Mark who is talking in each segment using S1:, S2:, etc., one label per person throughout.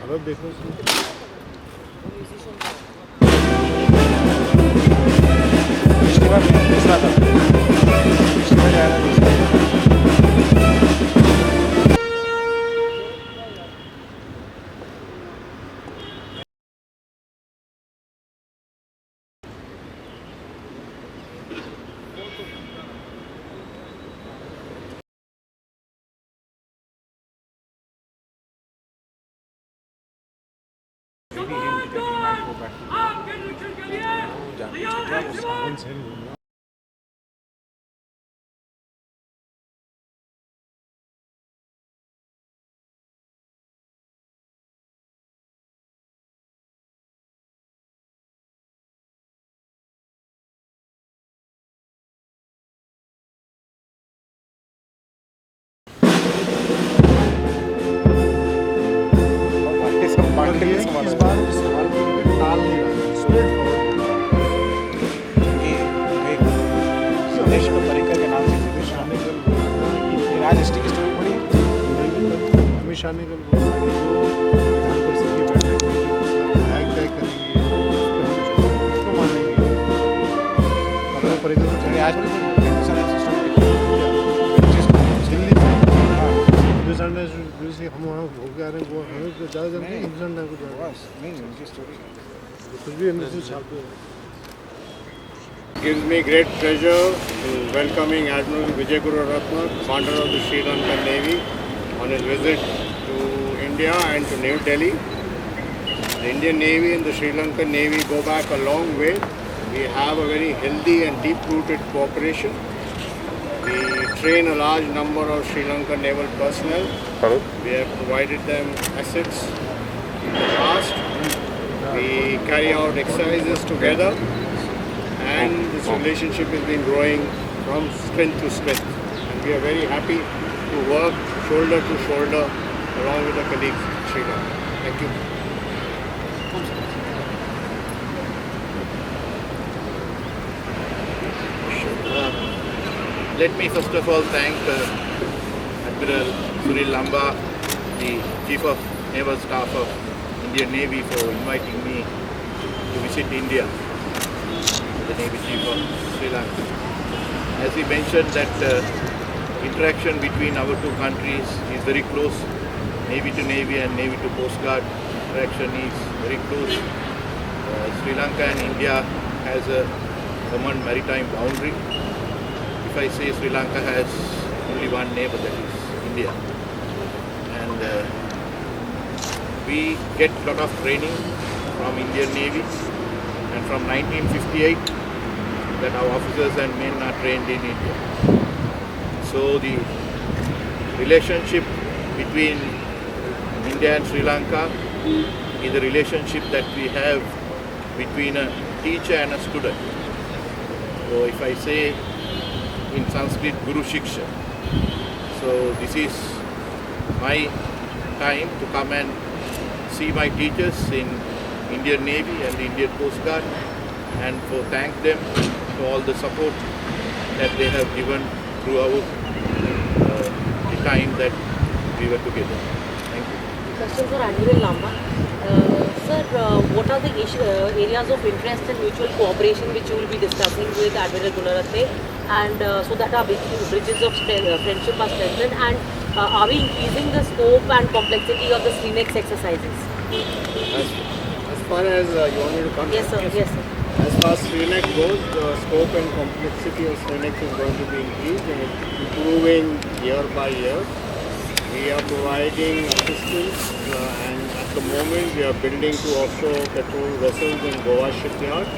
S1: अब देखो पिछली बार दूसरा था, पिछली बार आया दूसरा। इस बार सवाल टाल नहीं रहा, स्ट्रेट देश को परिकर के नाम से अमित शाह ने कल बोला आज एसटी की स्टोरी पढ़ी। अमित शाह ने कल बोला कि जो विधान परिषद की बैठक में तय करेंगे उसको मानेंगे। अपने परिकर को चले आज दिल्ली हम वहाँ होके आ रहे हैं, वो हमें तो ज़्यादा जानते हैं, हिंदुस्तान टाइम को ज़्यादा नहीं उनकी स्टोरी कुछ भी अंदर से छापते हैं।
S2: Gives me great pleasure to welcoming Admiral Wijegunaratne, commander of the Sri Lanka Navy, on his visit to India and to New Delhi. The Indian Navy and the Sri Lanka Navy go back a long way. We have a very healthy and deep-rooted cooperation. We train a large number of Sri Lanka naval personnel. We have provided them assets in the past. We carry out exercises together, and this relationship has been growing from strength to strength. And we are very happy to work shoulder to shoulder along with our colleagues in Sri Lanka. Thank you.
S3: Let me first of all thank Admiral Sri Lanka, the Chief of Naval Staff of Indian Navy, for inviting me to visit India, the Navy Chief of Sri Lanka. As he mentioned that interaction between our two countries is very close. Navy to Navy and Navy to Coast Guard interaction is very close. Sri Lanka and India has a common maritime boundary. If I say Sri Lanka has only one neighbor, that is India. And we get a lot of training from Indian Navy, and from 1958 that our officers and men are trained in India. So the relationship between India and Sri Lanka is a relationship that we have between a teacher and a student. So if I say in Sanskrit, Guru Shiksha. So this is my time to come and see my teachers in Indian Navy and the Indian Coast Guard, and for thank them for all the support that they have given throughout the time that we were together. Thank you.
S4: Question for Admiral Lamba. Sir, what are the areas of interest and mutual cooperation which you will be discussing with Admiral Gunaratne, and so that our bridges of friendship are strengthened, and are we increasing the scope and complexity of the SRINEX exercises?
S2: As far as you want me to come?
S4: Yes, sir. Yes, sir.
S2: As far as SRINEX goes, the scope and complexity of SRINEX is going to be increased and improving year by year. We are providing assistance and at the moment we are building 2 offshore patrol vessels in Goa shipyard.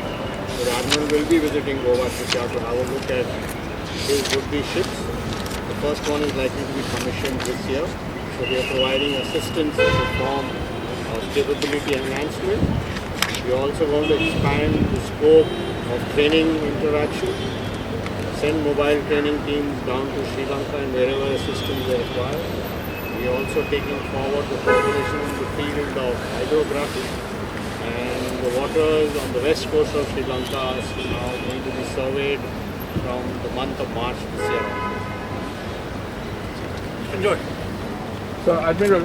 S2: The Admiral will be visiting Goa shipyard to have a look at his would-be ships. The first one is likely to be commissioned this year. So we are providing assistance in the form of capability enhancement. We are also going to expand the scope of training interaction, send mobile training teams down to Sri Lanka and wherever assistance is required. We are also taking forward the cooperation in the field of hydrography, and the waters on the west coast of Sri Lanka are now going to be surveyed from the month of March this year.
S1: Enjoy. So, Admiral,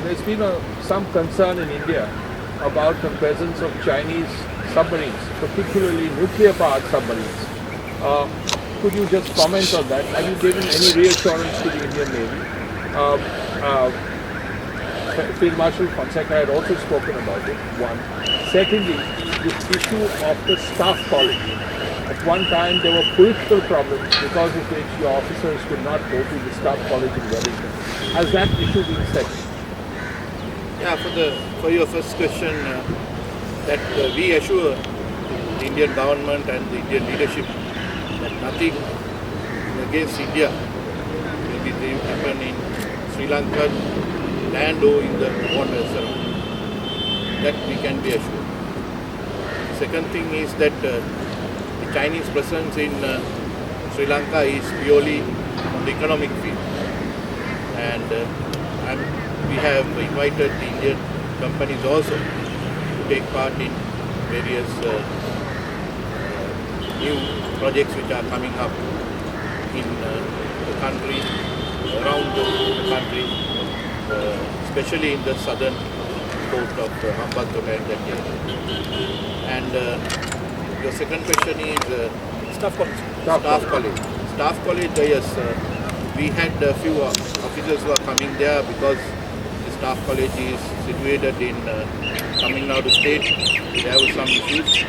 S3: there's been some concern in India about the presence of Chinese submarines, particularly nuclear-powered submarines. Could you just comment on that? Have you given any reassurance to the Indian Navy? Field Marshal Fonseca had also spoken about it, one. Secondly, this issue of the staff college. At one time there were political problems because of which your officers could not go to the staff college in Wellington. Has that issue been settled?
S2: Yeah, for your first question, that we assure the Indian government and the Indian leadership that nothing against India will be happen in Sri Lanka land or in the waters around. That we can be assured. Second thing is that the Chinese presence in Sri Lanka is purely on the economic field, and we have invited the Indian companies also to take part in various new projects which are coming up in the country, around the country, especially in the southern coast of Hambantota and that area. And your second question is
S3: Staff college.
S2: Staff college, yes. We had a few officers who are coming there because the staff college is situated in Tamil Nadu state. There were some issues.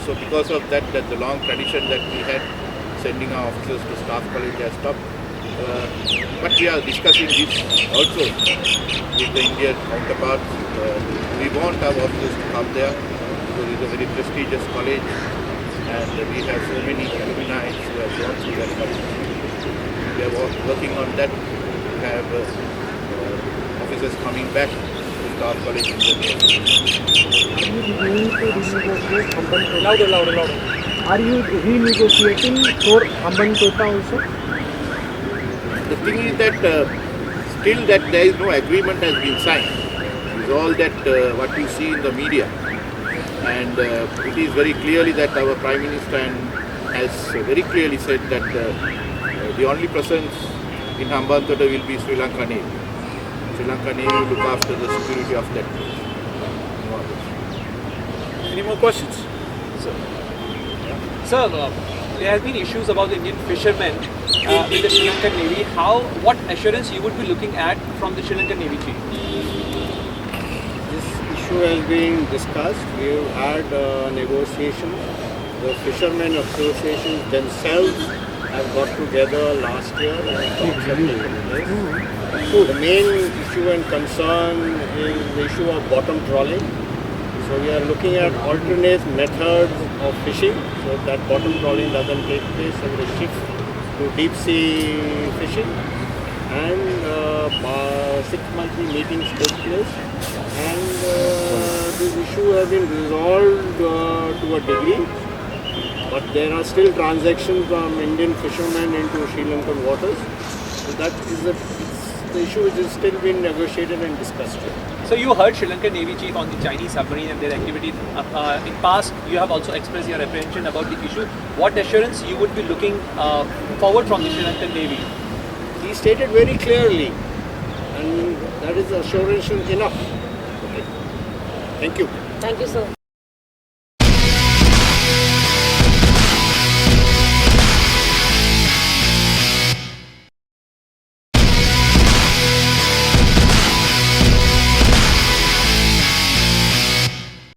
S2: So because of that, the long tradition that we had sending our officers to staff college has stopped. But we are discussing this also with the Indian counterparts. We want our officers to come there because it's a very prestigious college and we have so many alumni who have gone through that college. We are working on that. We have officers coming back to staff college in the near future.
S5: Louder. Are you renegotiating for Hambantota also?
S2: The thing is that still that there is no agreement has been signed. It's all that what you see in the media, and it is very clearly that our Prime Minister has very clearly said that the only presence in Hambantota will be Sri Lanka Navy. Sri Lanka Navy will look after the security of that place. No others.
S5: Any more questions? Sir, there have been issues about the Indian fishermen in the Sri Lankan Navy. What assurance you would be looking at from the Sri Lankan Navy chief?
S2: This issue has been discussed. We have had negotiations. The fishermen associations themselves have got together last year and talks have taken place. So the main issue and concern is the issue of bottom trawling. So we are looking at alternate methods of fishing so that bottom trawling doesn't take place and we shift to deep sea fishing. And 6 monthly meetings take place, and this issue has been resolved to a degree, but there are still transactions from Indian fishermen into Sri Lankan waters. So that is the issue which is still being negotiated and discussed.
S5: So you heard Sri Lankan Navy chief on the Chinese submarine and their activity. In past, you have also expressed your apprehension about the issue. What assurance you would be looking forward from the Sri Lankan Navy?
S2: He stated very clearly, and that is assurance enough. Okay. Thank you.
S4: Thank you, sir.